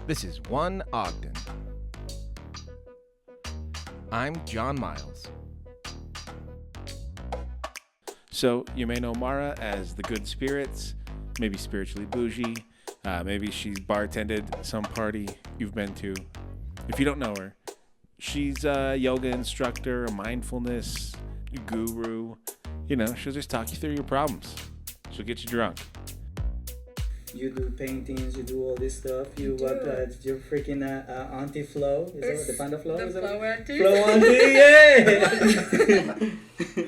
This is One Ogden. I'm John Miles. So, you may know Mara as the Good Spirits, maybe spiritually bougie, maybe she's bartended some party you've been to. If you don't know her, she's a yoga instructor, a mindfulness guru. You know, she'll just talk you through your problems. She'll get you drunk. You do paintings, you do all this stuff. You're freaking Auntie Flo. Is that what the Panda Flo? The Flo Auntie? Flo Auntie,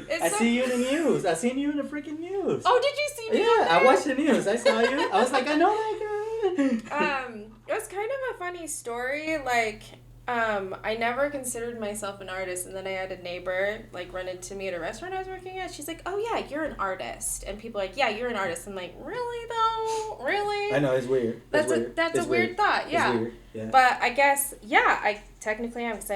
yeah! I see you in the news. I seen you in the freaking news. Oh, did you see me? Yeah, I watched the news. I saw you. I was like, I know that girl. It was kind of a funny story. Like, I never considered myself an artist, and then I had a neighbor like run into me at a restaurant I was working at. She's like, "Oh yeah, you're an artist," and people are like, "Yeah, you're an artist." I'm like, "Really though? Really?" I know, it's weird. That's a weird thought. Yeah. It's weird. Yeah. But I guess I technically am, because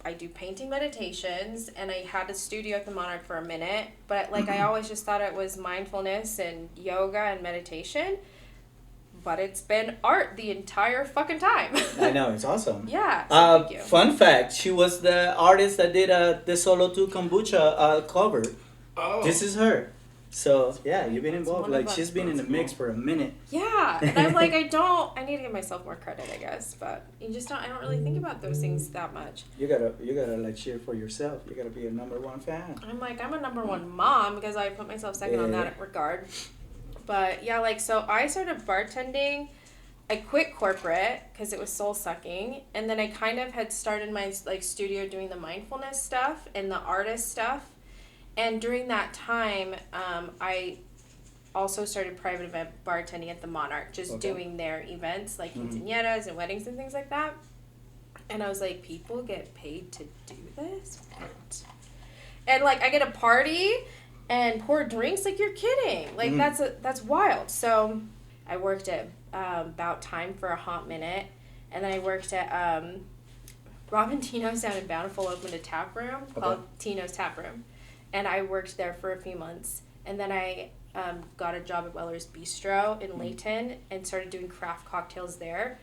I do painting meditations, and I had a studio at the Monarch for a minute. But like I always just thought it was mindfulness and yoga and meditation. But it's been art the entire fucking time. I know, it's awesome. Yeah, so thank you. Fun fact, she was the artist that did the Solo 2 Kombucha cover. Oh. This is her. So, yeah, you've been involved. Like, she's been in the mix for a minute. Yeah, and I'm like, I need to give myself more credit, I guess. But I don't really think about those things that much. You gotta like cheer for yourself. You gotta be a number one fan. I'm like, I'm a number one mom, because I put myself second on that regard. But yeah, like, so I started bartending. I quit corporate because it was soul sucking, and then I kind of had started my like studio doing the mindfulness stuff and the artist stuff. And during that time, I also started private event bartending at the Monarch, just doing their events like quinceañeras and weddings and things like that. And I was like, people get paid to do this? What? And like, I get a party and pour drinks, like, you're kidding. Like, that's wild. So I worked at About Time for a hot minute, and then I worked at Robin Tino's down in Bountiful opened a tap room called Tino's Tap Room, and I worked there for a few months, and then I got a job at Weller's Bistro in Layton and started doing craft cocktails there.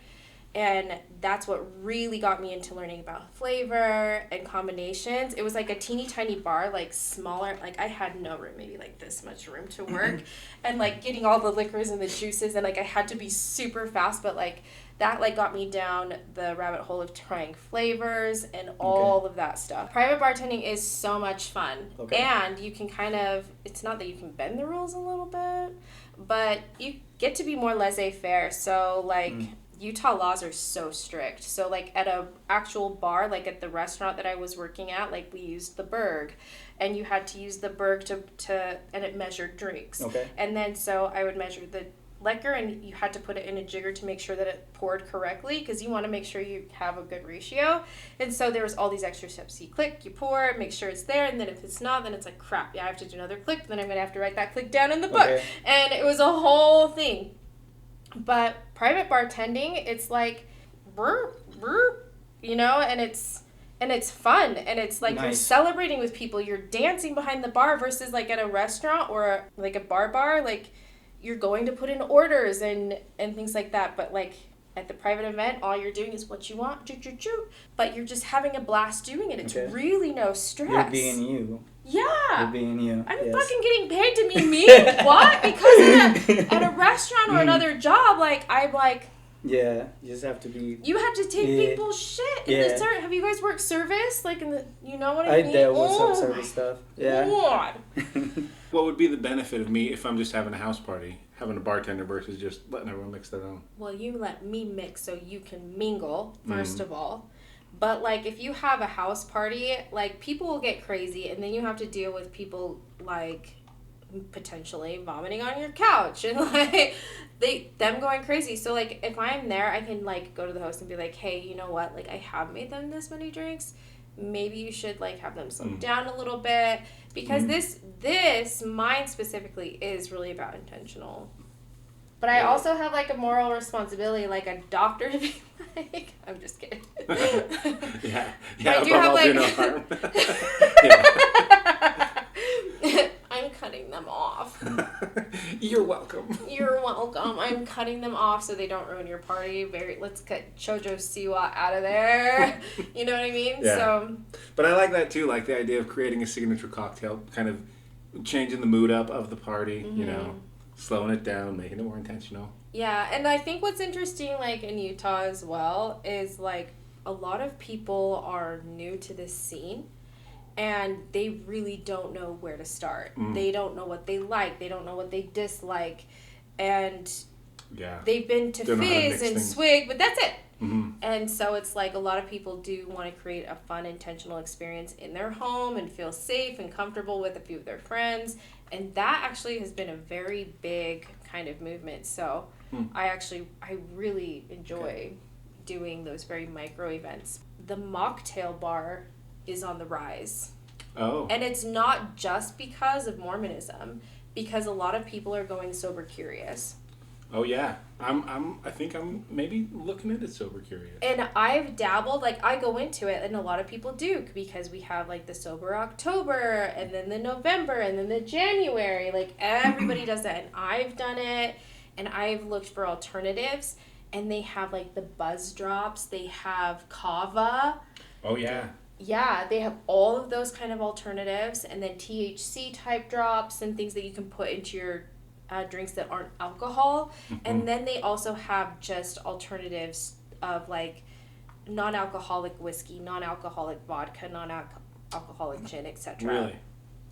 And that's what really got me into learning about flavor and combinations. It was like a teeny tiny bar, like smaller. Like I had no room, maybe like this much room to work. And like getting all the liquors and the juices, and like I had to be super fast, but like that like got me down the rabbit hole of trying flavors and all of that stuff. Private bartending is so much fun. And you can kind of, it's not that you can bend the rules a little bit, but you get to be more laissez-faire. So like Utah laws are so strict. So like at a actual bar, like at the restaurant that I was working at, like we used the Berg, and you had to use the Berg to and it measured drinks. And then so I would measure the liquor, and you had to put it in a jigger to make sure that it poured correctly, because you want to make sure you have a good ratio. And so there was all these extra steps. You click, you pour, make sure it's there, and then if it's not, then it's like, crap, yeah, I have to do another click, then I'm going to have to write that click down in the book. And it was a whole thing. But private bartending, it's like, you know, and it's fun, and it's like you're celebrating with people, you're dancing behind the bar, versus like at a restaurant or like a bar, like you're going to put in orders and things like that. But like at the private event, all you're doing is what you want, but you're just having a blast doing it. It's really no stress. You're being you. Yeah. You're being you. I'm fucking getting paid to be me. What? Because at a restaurant or another job, like I'm like. Yeah, you just have to be. You have to take people's shit. Have you guys worked service? Like in the, you know what I mean? I did with some service stuff. Yeah. God. What would be the benefit of me if I'm just having a house party, having a bartender versus just letting everyone mix their own? Well, you let me mix so you can mingle, first of all. But, like, if you have a house party, like, people will get crazy, and then you have to deal with people, like, potentially vomiting on your couch, and, like, them going crazy. So, like, if I'm there, I can, like, go to the host and be like, hey, you know what? Like, I have made them this many drinks. Maybe you should, like, have them slow down a little bit. Because this, mine specifically, is really about intentional. But I also have, like, a moral responsibility, like a doctor, to be like, I'm just kidding. Yeah, I do have, like, no harm. I'm kind cutting them off. You're welcome. You're welcome. I'm cutting them off so they don't ruin your party. Let's cut Chojo Siwa out of there. You know what I mean? Yeah. So. But I like that too, like the idea of creating a signature cocktail, kind of changing the mood up of the party, you know, slowing it down, making it more intentional. Yeah, and I think what's interesting, like, in Utah as well is, like, a lot of people are new to this scene, and they really don't know where to start. They don't know what they like. They don't know what they dislike. And they've been to Fizz and Swig, but that's it. And so it's like a lot of people do want to create a fun, intentional experience in their home and feel safe and comfortable with a few of their friends. And that actually has been a very big kind of movement. So I really enjoy doing those very micro events. The mocktail bar is on the rise. Oh. And it's not just because of Mormonism, because a lot of people are going sober curious. Oh yeah, I think I'm maybe looking into sober curious. And I've dabbled, like I go into it, and a lot of people do, because we have like the sober October, and then the November, and then the January. Like everybody does that, and I've done it, and I've looked for alternatives, and they have like the buzz drops, they have kava. Oh yeah. Yeah, they have all of those kind of alternatives, and then THC type drops and things that you can put into your drinks that aren't alcohol. And then they also have just alternatives of like non-alcoholic whiskey, non-alcoholic vodka, non-alcoholic gin, etc. Really?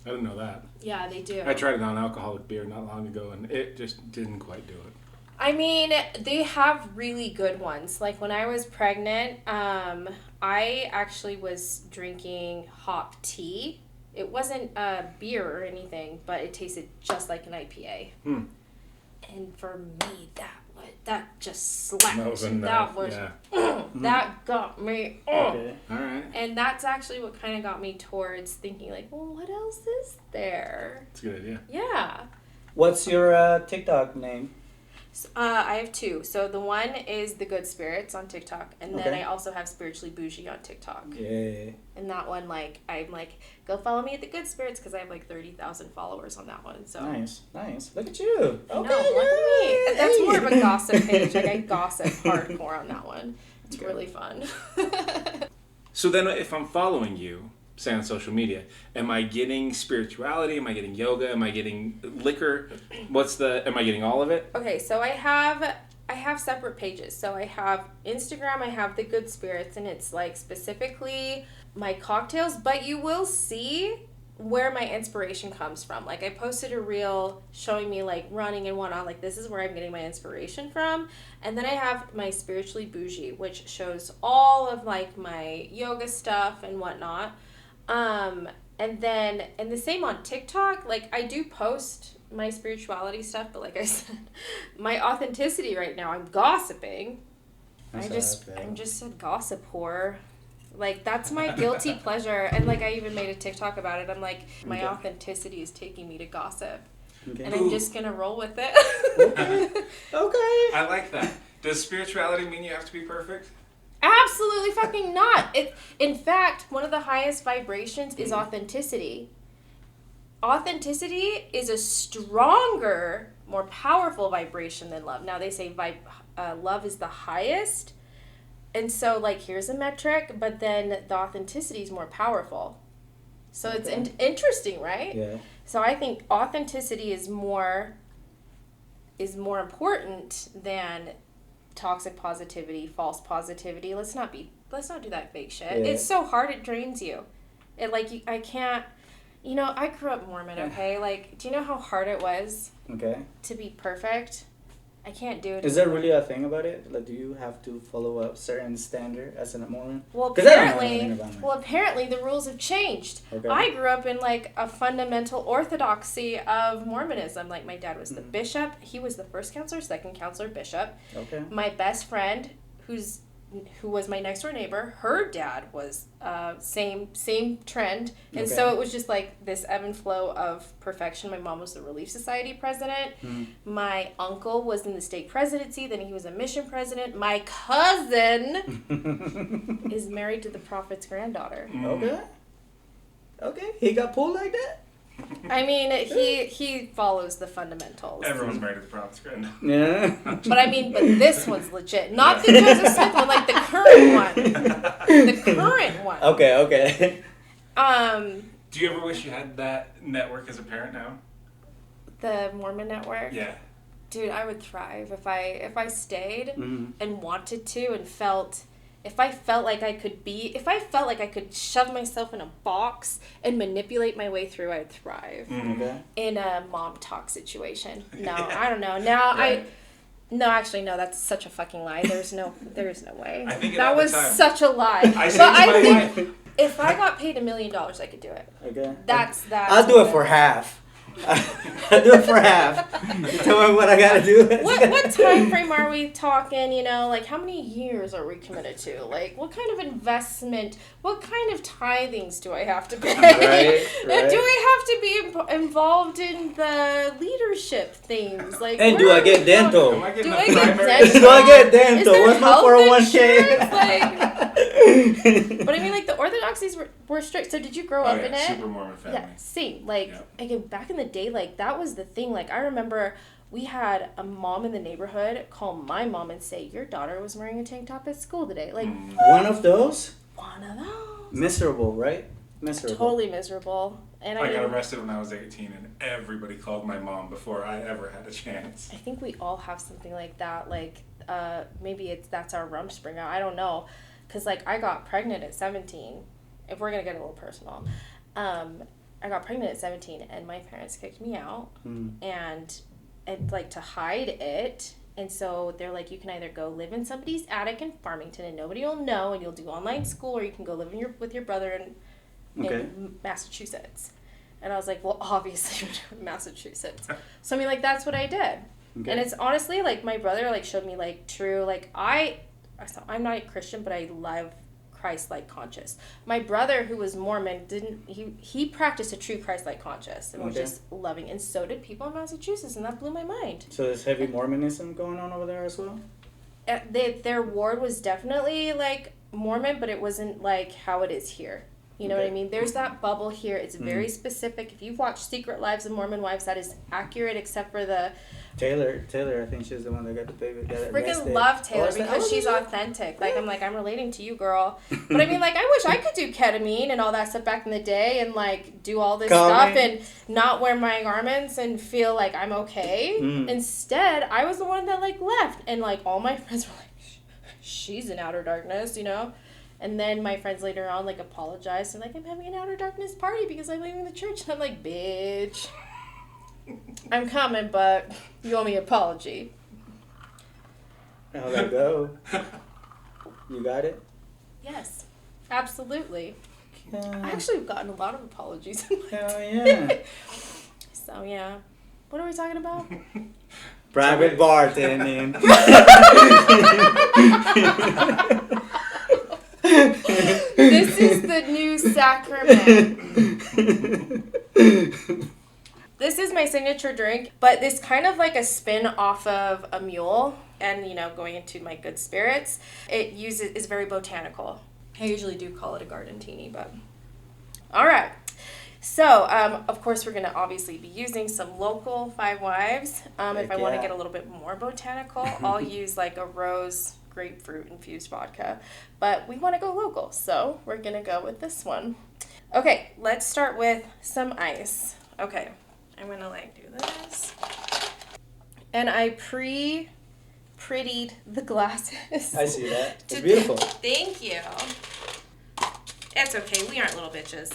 I didn't know that. Yeah, they do. I tried a non-alcoholic beer not long ago, and it just didn't quite do it. I mean, they have really good ones. Like when I was pregnant, I actually was drinking hop tea. It wasn't a beer or anything, but it tasted just like an IPA. And for me, that just slapped. That got me. Okay. All right. And that's actually what kind of got me towards thinking like, well, what else is there? That's a good idea. Yeah. What's your TikTok name? I have two. So the one is The Good Spirits on TikTok, and then I also have Spiritually Bougie on TikTok. Yeah. And that one, like, I'm like, go follow me at The Good Spirits, because I have like 30,000 followers on that one. So nice. Look at you. I know, look at me. That's more of a gossip page. Like I gossip hardcore on that one. It's really fun. So then, if I'm following you, say on social media, am I getting spirituality? Am I getting yoga? Am I getting liquor? Am I getting all of it? Okay, so I have separate pages. So I have Instagram, I have The Good Spirits, and it's like specifically my cocktails, but you will see where my inspiration comes from. Like I posted a reel showing me like running and whatnot, like this is where I'm getting my inspiration from. And then I have my Spiritually Bougie, which shows all of like my yoga stuff and whatnot. And the same on TikTok, like I do post my spirituality stuff, but like I said, my authenticity right now, I'm gossiping. I'm just a gossip whore. Like that's my guilty pleasure. And like I even made a TikTok about it. I'm like, my authenticity is taking me to gossip. Okay. And I'm just gonna roll with it. Okay. I like that. Does spirituality mean you have to be perfect? Absolutely fucking not. In fact, one of the highest vibrations is authenticity. Authenticity is a stronger, more powerful vibration than love. Now they say love is the highest. And so like here's a metric, but then the authenticity is more powerful. So it's interesting, right? Yeah. So I think authenticity is more important than toxic positivity, false positivity. Let's not do that fake shit. Yeah. It's so hard, it drains you. I can't, I grew up Mormon, okay? Like, do you know how hard it was to be perfect? I can't do it. Is there really a thing about it? Like, do you have to follow a certain standard as a Mormon? Well, apparently the rules have changed. Okay. I grew up in like a fundamental orthodoxy of Mormonism. Like my dad was the bishop. He was the first counselor, second counselor, bishop. Okay. My best friend, who was my next door neighbor, her dad was same trend, and so it was just like this ebb and flow of perfection. My mom was the Relief Society president. My uncle was in the state presidency, then he was a mission president. My cousin is married to the prophet's granddaughter. Okay, he got pulled like that. I mean, he follows the fundamentals. Everyone's married to the promise, friend. Yeah. But this one's legit. Not the Joseph Smith one, like the current one. The current one. Okay. Do you ever wish you had that network as a parent now? The Mormon network? Yeah. Dude, I would thrive if I stayed Mm-hmm. and wanted to and if I felt like I could shove myself in a box and manipulate my way through, I'd thrive. Mm-hmm. Okay. In a mom talk situation. No, Yeah. I don't know. Now Right. No, actually, no. That's such a fucking lie. There is no way. I think that all the was time. such a lie. I say But to I my think wife, if I got paid $1 million, I could do it. Okay. That's I'll do it for half. I'll do it for half. You tell me what I gotta do. What time frame are we talking? You know, like how many years are we committed to? Like what kind of investment? What kind of tithings do I have to pay? Right. Do I have to be involved in the leadership things? Like, And do I get dental? am I getting Do the I get primary? dental? Do I get Is dental? there What's my health 401k? insurance? But I mean, like the orthodoxies were strict. So did you grow Oh, up yeah, in it? super Mormon family. Yeah, same. Like, Yeah. again, back in the day, like, that was the thing. Like, I remember we had a mom in the neighborhood call my mom and say, your daughter was wearing a tank top at school today. Like, One of those? one of those. Miserable, right? Miserable. Totally miserable. And I got mean, arrested when I was 18, and everybody called my mom before I ever had a chance. I think we all have something like that. Like, maybe that's our Rumspringa. I don't know. Because, like, I got pregnant at 17. If we're going to get a little personal. I got pregnant at 17, and my parents kicked me out. And like, to hide it. And so they're like, you can either go live in somebody's attic in Farmington, and nobody will know, and you'll do online school, or you can go live with your brother in Massachusetts. And I was like, well, obviously Massachusetts. So I mean, like, that's what I did. Okay. And it's honestly like my brother like showed me like true, like I'm not a Christian, but I love Christ-like conscious. My brother, who was Mormon, he practiced a true Christ-like conscious and was just loving, and so did people in Massachusetts, and that blew my mind. So there's heavy Mormonism going on over there as well? Their ward was definitely like Mormon, but it wasn't like how it is here. You know what I mean? There's that bubble here. It's very specific. If you've watched Secret Lives of Mormon Wives, that is accurate, except for the... Taylor, I think she's the one that got the baby. Freaking love Taylor because she's authentic. Like, I'm relating to you, girl. But I mean, like, I wish I could do ketamine and all that stuff back in the day and, like, do all this stuff and not wear my garments and feel like I'm okay. Instead, I was the one that, like, left. And, like, all my friends were like, she's in outer darkness, you know? And then my friends later on, like, apologized and, like, I'm having an outer darkness party because I'm leaving the church. And I'm like, bitch, I'm coming, but you owe me an apology. How'd that go? You got it? Yes, absolutely. Yeah. I actually have gotten a lot of apologies in my Hell yeah. So, yeah. What are we talking about? Private bartending. This is the new sacrament. This is my signature drink, but it's kind of like a spin off of a mule, and you know, going into my good spirits, is very botanical. I usually do call it a Gardentini, but all right. So, of course, we're gonna obviously be using some local Five Wives. If I want to get a little bit more botanical, I'll use like a rose grapefruit infused vodka, but we want to go local, so we're gonna go with this one. Okay, let's start with some ice. Okay. I'm gonna like do this. And I prettied the glasses. I see that. It's beautiful. Thank you. It's okay, we aren't little bitches.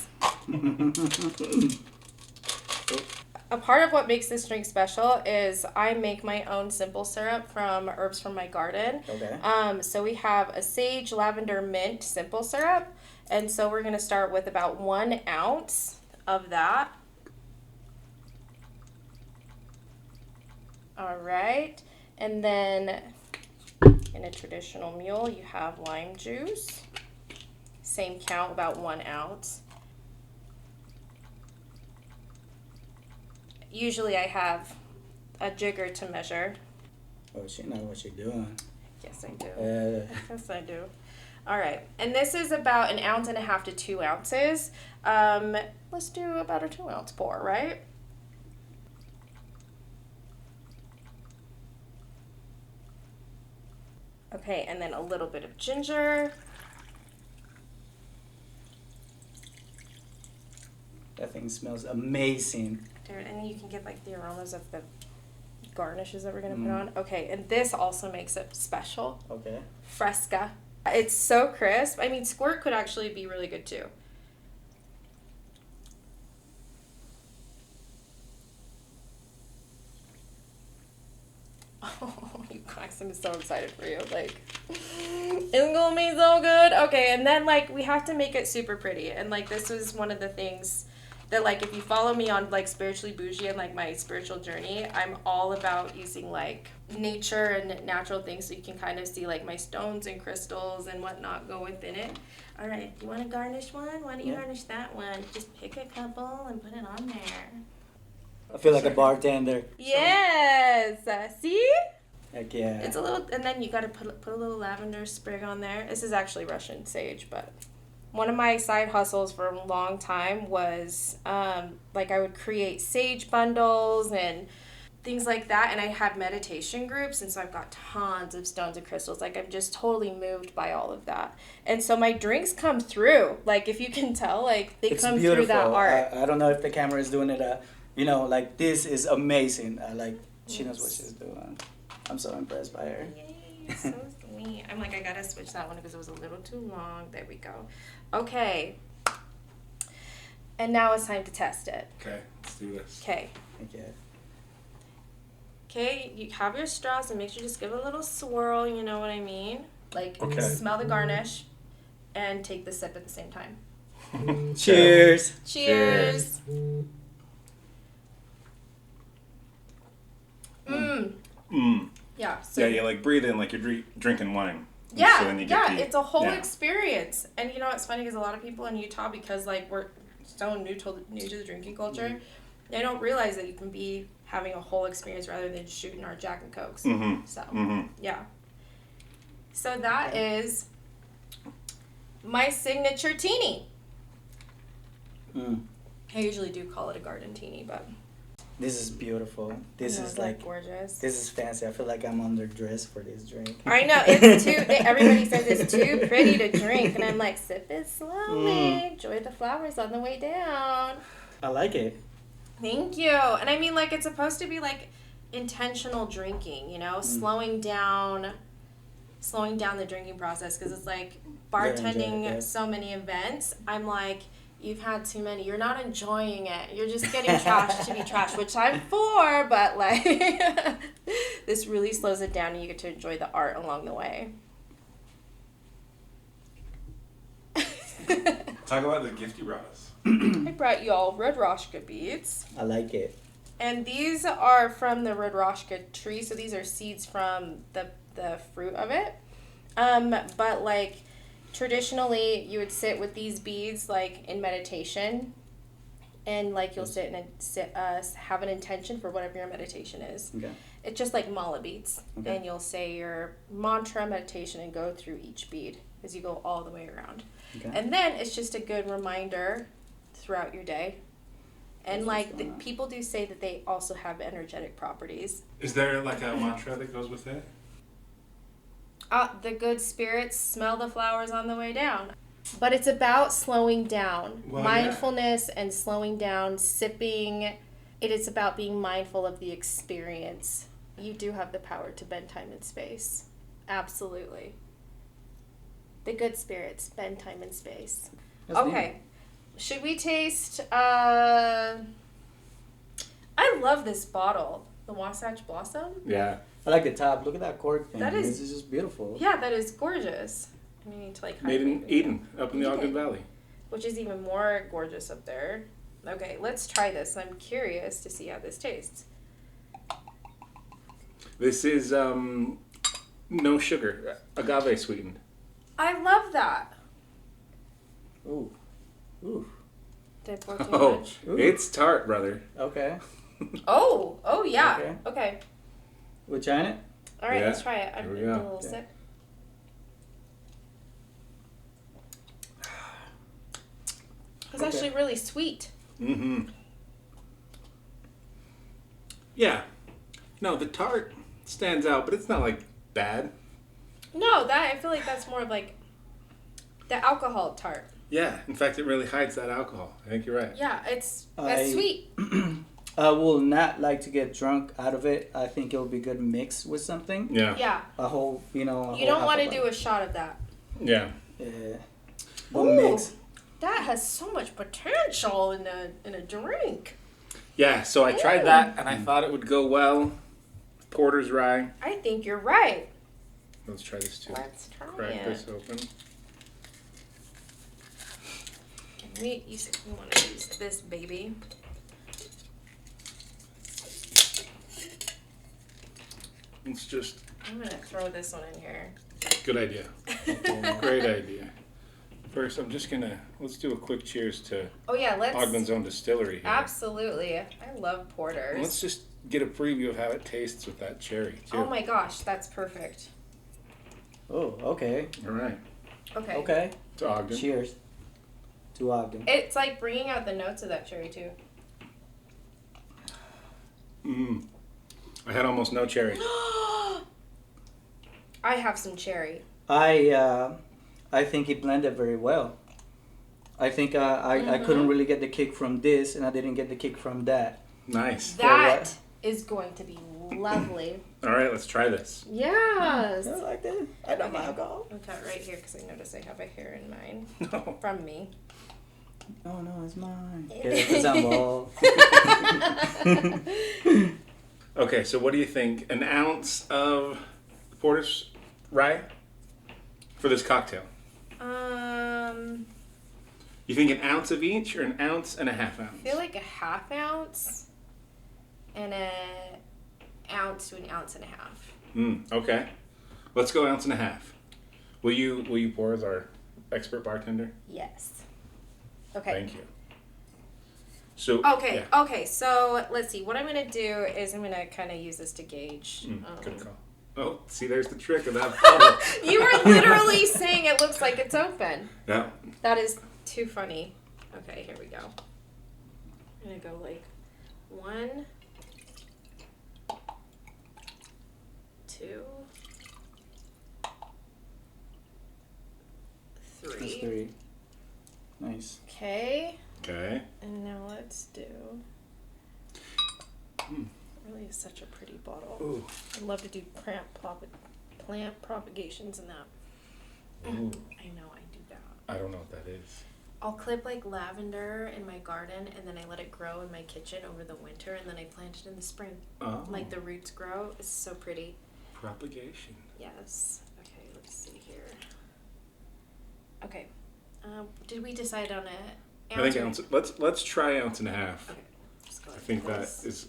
A part of what makes this drink special is I make my own simple syrup from herbs from my garden. Okay. So we have a sage, lavender, mint simple syrup. And so we're gonna start with about 1 ounce of that. All right, and then in a traditional mule, you have lime juice. Same count, about 1 ounce. Usually I have a jigger to measure. Oh, she knows what she's doing. Yes, I do. Yeah. Yes, I do. All right. And this is about 1.5 ounces to 2 ounces. Let's do about a 2 ounce pour, right? Okay, and then a little bit of ginger. That thing smells amazing. Dude, and then you can get like the aromas of the garnishes that we're gonna put on. Okay, and this also makes it special. Okay. Fresca. It's so crisp. I mean, squirt could actually be really good too. Oh, you guys, I'm so excited for you. Like, it's gonna be so good. Okay, and then like we have to make it super pretty. And like this was one of the things that like if you follow me on like Spiritually Bougie and like my spiritual journey, I'm all about using like nature and natural things so you can kind of see like my stones and crystals and whatnot go within it. All right, you want to garnish one? Why don't you garnish that one? Just pick a couple and put it on there. I feel like a bartender. Yes. See? Heck yeah. It's a little, and then you got to put a little lavender sprig on there. This is actually Russian sage, but one of my side hustles for a long time was like I would create sage bundles and things like that, and I had meditation groups, and so I've got tons of stones and crystals. Like I'm just totally moved by all of that, and so my drinks come through. Like if you can tell, like they come through that art. I don't know if the camera is doing it. You know, like this is amazing. Like she knows what she's doing. I'm so impressed by her. Yay, you're so sweet. I'm like, I gotta switch that one because it was a little too long. There we go. Okay. And now it's time to test it. Okay, let's do this. Okay. Okay. Okay, you have your straws and make sure you just give it a little swirl, you know what I mean? Like, Okay. smell the garnish and take the sip at the same time. Cheers. Cheers. Mmm. Mm. Yeah. So Yeah, you like breathe in like you're drinking wine. Yeah, So then you get it's a whole yeah. experience. And you know what's funny is a lot of people in Utah, because like we're so new to the drinking culture, they don't realize that you can be having a whole experience rather than shooting our Jack and Cokes. Mm-hmm. So Mm-hmm. yeah. So that is my signature teeny. Mm. I usually do call it a Gardentini, but This is beautiful. This is like gorgeous. This is fancy. I feel like I'm underdressed for this drink. I know, it's too. Everybody says it's too pretty to drink, and I'm like, sip it slowly. Enjoy the flowers on the way down. I like it. Thank you. And I mean, like, it's supposed to be like intentional drinking, you know, slowing down the drinking process, because it's like bartending so many events. I'm like, you've had too many. You're not enjoying it. You're just getting trash to be trash, which I'm for, but like this really slows it down and you get to enjoy the art along the way. Talk about the gift you brought us. I brought you all rudraksha beads. I like it. And these are from the rudraksha tree, so these are seeds from the fruit of it. But like traditionally, you would sit with these beads like in meditation, and like you'll sit and have an intention for whatever your meditation is. Okay. It's just like mala beads, Okay. and you'll say your mantra meditation and go through each bead as you go all the way around. Okay. And then it's just a good reminder throughout your day. And That's like what's going on. people do say that they also have energetic properties. Is there like a mantra that goes with it? The good spirits smell the flowers on the way down. But it's about slowing down. Well, Mindfulness and slowing down, sipping. It is about being mindful of the experience. You do have the power to bend time and space. Absolutely. The good spirits bend time and space. That's Okay. neat. Should we taste I love this bottle. The Wasatch Blossom. Yeah. I like the top. Look at that cork thing. That is- This is just beautiful. Yeah, that is gorgeous. We need to like Made in hydrate Eden, up in the Okay. Ogden Valley. which is even more gorgeous up there. Okay, let's try this. I'm curious to see how this tastes. This is no sugar, agave sweetened. I love that. Ooh. Ooh. Did I pour too Oh, much? Ooh. it's tart, brother. Okay. Oh yeah. Okay. Okay. We're trying it? All right, Yeah, let's try it. I'm here we gonna do go. a little Okay. sip. It's actually really sweet. Mm-hmm. Yeah. No, the tart stands out, but it's not like bad. No, I feel like that's more of like the alcohol tart. Yeah. In fact, it really hides that alcohol. I think you're right. Yeah, it's sweet. I will not like to get drunk out of it. I think it will be good mix with something. Yeah. Yeah. A whole, You don't want to do a shot of that. Yeah. Well, Ooh, mix. that has so much potential in a drink. Yeah, so I tried that, and I thought it would go well. Porter's rye. I think you're right. Let's try this too. Let's try Crack it. this open. You said we want to use this baby. It's just I'm gonna throw this one in here. good idea. Great idea. First, let's do a quick cheers to Oh yeah, Ogden's own distillery here. Absolutely. I love porters. Let's just get a preview of how it tastes with that cherry, too. Oh my gosh, that's perfect. Oh, okay. All right. Okay. Okay. To Ogden. Cheers to Ogden. It's like bringing out the notes of that cherry too. Mm. I had almost no cherry. I have some cherry. I think it blended very well. I think I couldn't really get the kick from this, and I didn't get the kick from that. Nice. That is going to be lovely. All right, let's try this. Yes. I like that. I don't mind alcohol. I'll cut right here because I notice I have a hair in mine No. from me. Oh no, it's mine. Because I'm bald. Okay, so what do you think? An ounce of Porter's rye for this cocktail? You think an ounce of each or an ounce and a half ounce? I feel like a half ounce and an ounce to an ounce and a half. Okay. Let's go ounce and a half. Will you pour as our expert bartender? Yes. Okay. Thank you. So Okay, so let's see. What I'm going to do is I'm going to kind of use this to gauge. Good call. Oh, see, there's the trick of that bottle. You were literally saying it looks like it's open. Yeah. That is too funny. Okay, here we go. I'm going to go like 1, 2, 3. That's 3. Nice. Okay. Okay. And now let's do. It really is such a pretty bottle. Ooh. I'd love to do plant propagations in that. Ooh. I know I do that. I don't know what that is. I'll clip like lavender in my garden and then I let it grow in my kitchen over the winter and then I plant it in the spring. Oh. Like the roots grow. It's so pretty. Propagation. Yes. Okay, let's see here. Okay. Did we decide on a ounce? I think ounce. Let's try ounce and a half. Okay. Just go I like think that this. is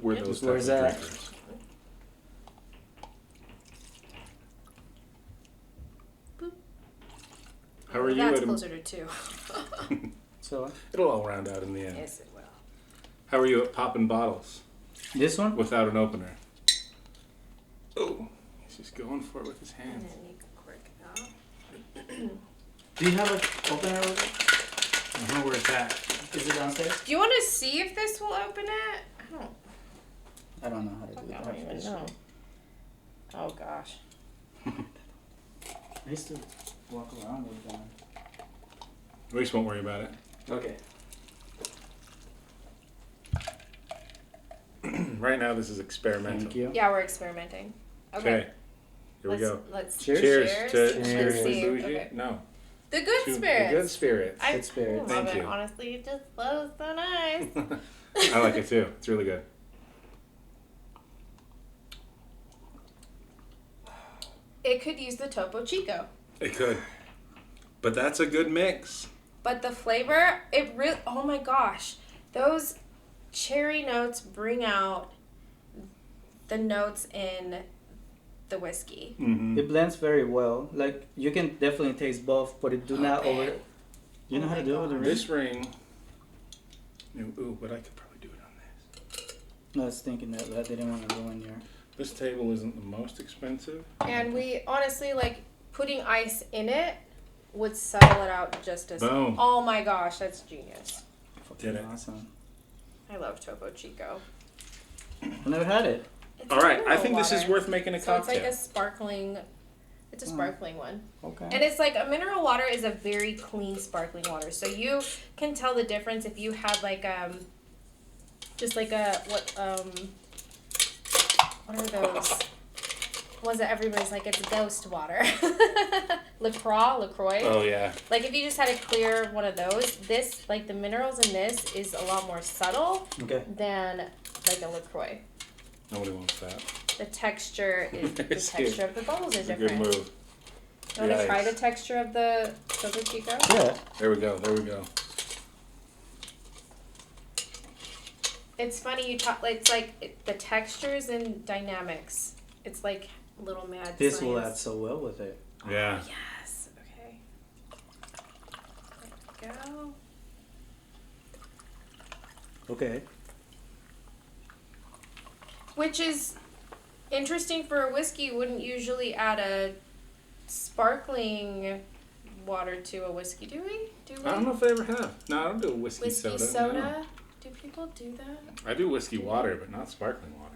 where those Where's types of that? drinkers. How are you? That's at closer to 2. So It'll all round out in the end. Yes, it will. How are you at popping bottles this one? without an opener? Oh, he's just going for it with his And hands. then you can cork it out. Do you have an opener over there? Where's that? Is it downstairs? Do you want to see if this will open it? I don't know how to do I that. don't even know. Oh gosh. I used to walk around with one. At least won't worry about it. Okay. Right now, this is experimental. Thank you. Yeah, we're experimenting. Okay. Here we go. Let's Cheers. Cheers to Let's Spiritually see. Bougie. Okay. No. The good To spirits. The good spirits. I Good spirits. love Thank it. you. Honestly, it just flows so nice. I like it too. It's really good. It could use the Topo Chico. It could. But that's a good mix. But the flavor, it really, oh my gosh. Those cherry notes bring out the notes in the whiskey. Mm-hmm. It blends very well. Like, you can definitely taste both, but it do not over. You know Oh how to my do it with the ring? This ring. Ooh, but I could probably do it on this. I was thinking that, but I didn't want to ruin your. This table isn't the most expensive. And we honestly, like, putting ice in it would settle it out just as. Boom. Oh my gosh, that's genius. Did it. Awesome. I love Topo Chico. I never had it. It's All right, I mineral think this is water. worth making a So it's cocktail. like a sparkling. It's a sparkling one. Okay. And it's like a mineral water is a very clean sparkling water. So you can tell the difference if you had like just like a what are those ones that everybody's like it's ghost water. LaCroix. Oh yeah. Like if you just had a clear one of those, this like the minerals in this is a lot more subtle Okay. than like a LaCroix. Nobody wants that. The texture is the It's texture good. of the bubbles is It's a different. good move. You want to try Yikes. the texture of the Topo Chico? Yeah. There we go. There we go. It's funny you talk. It's like the textures and dynamics. It's like little mad. This will science. add so well with it. Yeah. Yes. Okay. There we go. Okay. Which is interesting for a whiskey. You wouldn't usually add a sparkling water to a whiskey, do we? Do we? I don't know if I ever have. No, I don't do whiskey Whiskey soda. soda? no. Do people do that? I do whiskey water, but not sparkling water.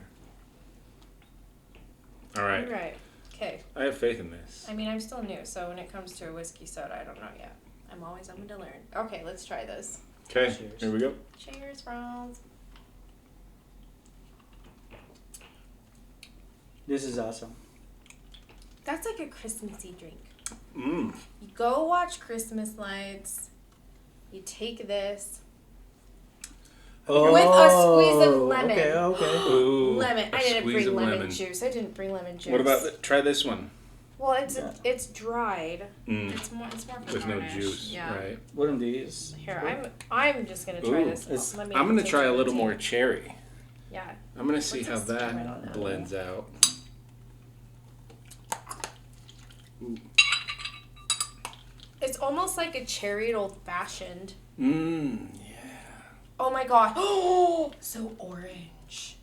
All right. Right. Okay. I have faith in this. I mean, I'm still new, so when it comes to a whiskey soda, I don't know yet. I'm always open to learn. Okay, let's try this. Okay. Cheers. Here we go. Cheers, Franz. This is awesome. That's like a Christmassy drink. Mmm. You go watch Christmas lights. You take this. With a squeeze of lemon. Okay, okay. Ooh. Lemon. I didn't squeeze bring of lemon juice. I didn't bring lemon juice. What about try this one? Well, it's Yeah. it's dried. Mm. It's more for There's no garnish. juice, Yeah. right? What are these? Here, I'm just gonna try Ooh. this. It's- Let me I'm gonna take try a it little with more you. cherry. Yeah. I'm gonna see What's how this that right now? blends out. Ooh. It's almost like a cherried old fashioned. Mmm. Yeah. Oh my god. Oh, so orange.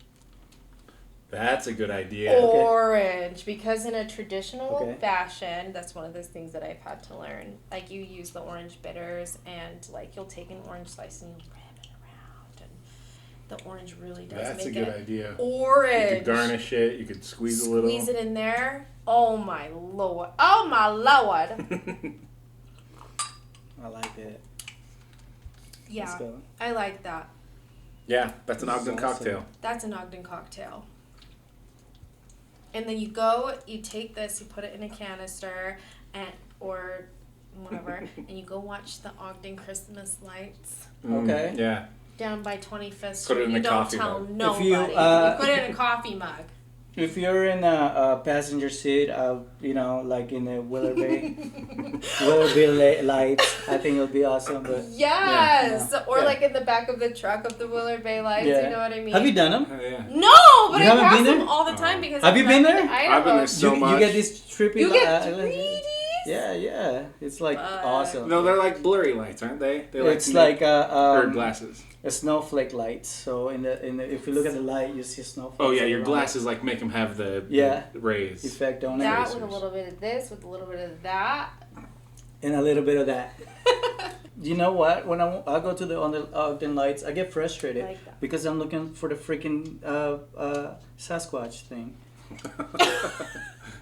That's a good idea. Orange, because in a traditional Okay. fashion, that's one of those things that I've had to learn. Like you use the orange bitters, and like you'll take an orange slice and you wrap it around, and the orange really does That's a make good it idea. orange. You could garnish it. You could squeeze a little. Squeeze it in there. Oh my lord! Oh my lord! I like it. Let's Yeah, go. I like that. Yeah, that's an Ogden This is awesome. cocktail. That's an Ogden cocktail. And then you go, you take this, you put it in a canister, and or whatever, and you go watch the Ogden Christmas lights Okay. Yeah. down by 25th Put it Street. in You a don't coffee tell mug. nobody. If you, You put it in a coffee mug. If you're in a passenger seat, like in the Willoughby lights, I think it'll be awesome. But Yes! Yeah. Or Yeah. like in the back of the truck of the Willard Bay lights, Yeah. you know what I mean? have you done them? Oh, yeah. No, but You I haven't pass been them there? all the time Oh. because Have you I'm been not there? in I've been Idaho. there so you much. get these trippy. You get 3Ds? Yeah. It's like Fuck. awesome. No, they're like blurry lights, aren't they? They're It's like or glasses. a snowflake light. So in the if you look at the light, you see snowflakes. Oh yeah, your around. glasses like make them have the Yeah. rays. Effect on That it, with a little bit of this, with a little bit of that. and a little bit of that. You know what? When I go to the Ogden lights, I get frustrated Like that. because I'm looking for the freaking Sasquatch thing.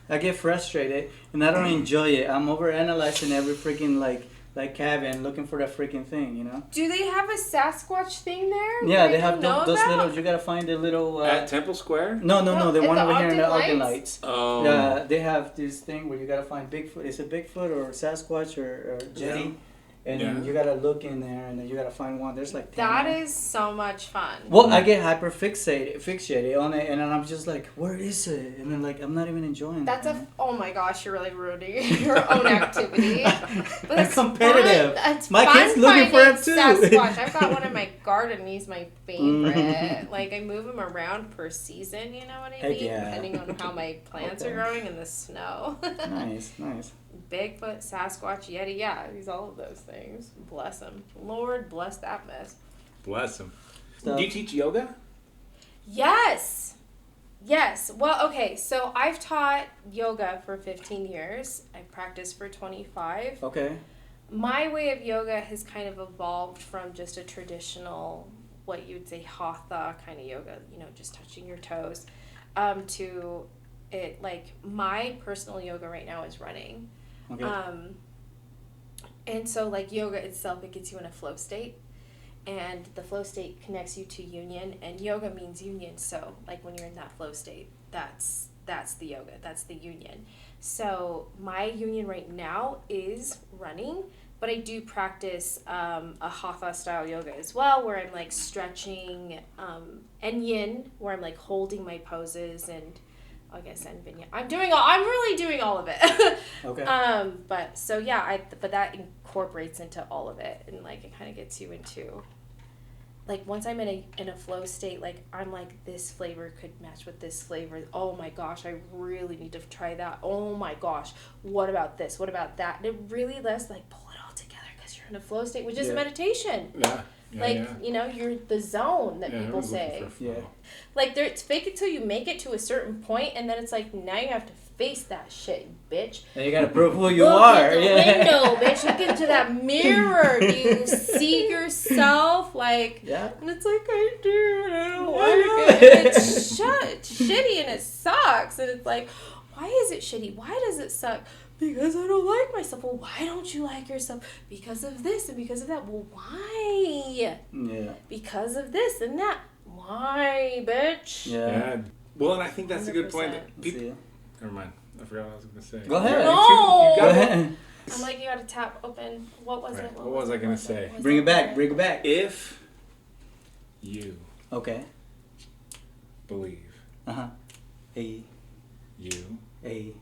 I get frustrated and I don't enjoy it. I'm over analyzing every freaking like cabin looking for that freaking thing, you know? Do they have a Sasquatch thing there? Yeah, that they I have don't know those about? little. You gotta find the little. At Temple Square. No, the at one the over here in the Ogden Ogden lights? lights. Oh. Yeah, they have this thing where you gotta find Bigfoot. Is it Bigfoot or Sasquatch or Jetty? And Yeah. you gotta look in there, and then you gotta find one. There's like 10. That is so much fun. Well, I get hyper fixated on it, and then I'm just like, where is it? And then like I'm not even enjoying That's it. oh my gosh, you're really ruining your own activity. But I'm it's competitive. Fun. It's My fun kid's looking for finding it too. Sasquatch. I've got one in my garden. He's my favorite. Like I move him around per season. You know what I Heck mean? yeah. Depending on how my plants are growing in the snow. Nice. Bigfoot, Sasquatch, Yeti. Yeah, he's all of those things. Bless him. Lord bless that mess. Bless them. Stuff. Do you teach yoga? Yes. Yes. Well, okay. So I've taught yoga for 15 years. I've practiced for 25. Okay. My way of yoga has kind of evolved from just a traditional, what you would say, hatha kind of yoga, just touching your toes, to it, like, my personal yoga right now is running. Okay. And so, like, yoga itself, it gets you in a flow state. And the flow state connects you to union, and yoga means union. So, like, when you're in that flow state, that's the yoga, that's the union. So my union right now is running, but I do practice a hatha style yoga as well, where I'm like stretching, and yin, where I'm like holding my poses, and I guess and vinyasa. I'm really doing all of it. Okay. But so yeah, but that incorporates into all of it, and like it kind of gets you into, like, once I'm in a flow state, like, I'm like, this flavor could match with this flavor. Oh my gosh, I really need to try that. Oh my gosh, what about this? What about that? And it really lets, like, pull it all together because you're in a flow state, which is a meditation. Yeah. Like, you're the zone that people say. Yeah. Like, it's fake it till you make it to a certain point, and then it's like, now you have to face that shit, bitch. And you gotta prove who you Look are. at the window, bitch. Look into that mirror. Do you see yourself? Like, Yeah. and it's like, I do, and I don't like it. And it's shitty, and it sucks. And it's like, why is it shitty? Why does it suck? Because I don't like myself. Well, why don't you like yourself? Because of this and because of that. Well, why? Yeah. Because of this and that. Why, bitch? Yeah. Well, and I think that's a good point. 100%. That Never mind. I forgot what I was going to say. Go ahead. No! Go ahead. I'm like, you gotta tap open. What was it? What was I gonna say? Bring it back. Bring it back. If you Okay. believe Hey. you Hey.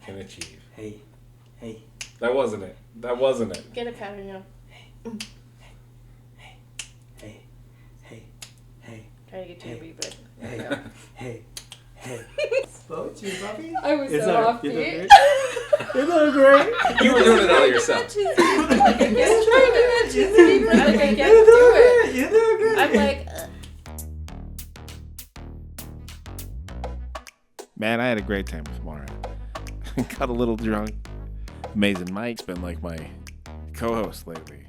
can achieve. Hey. Hey. That wasn't it. That wasn't it. Get a pattern now. Hey. Hey. Hey. Try to get to your beat, but Hey. Hey. Hey. Spoke to you, puppy. I was It's so all- offbeat. you're doing You're doing great. You were doing it all yourself. Like, I guess trying to match his beat, but like, I can't You're do doing it. great. You're doing great. I'm like, Man, I had a great time with Mara. Got a little drunk. Amazing Mike's been like my co-host lately.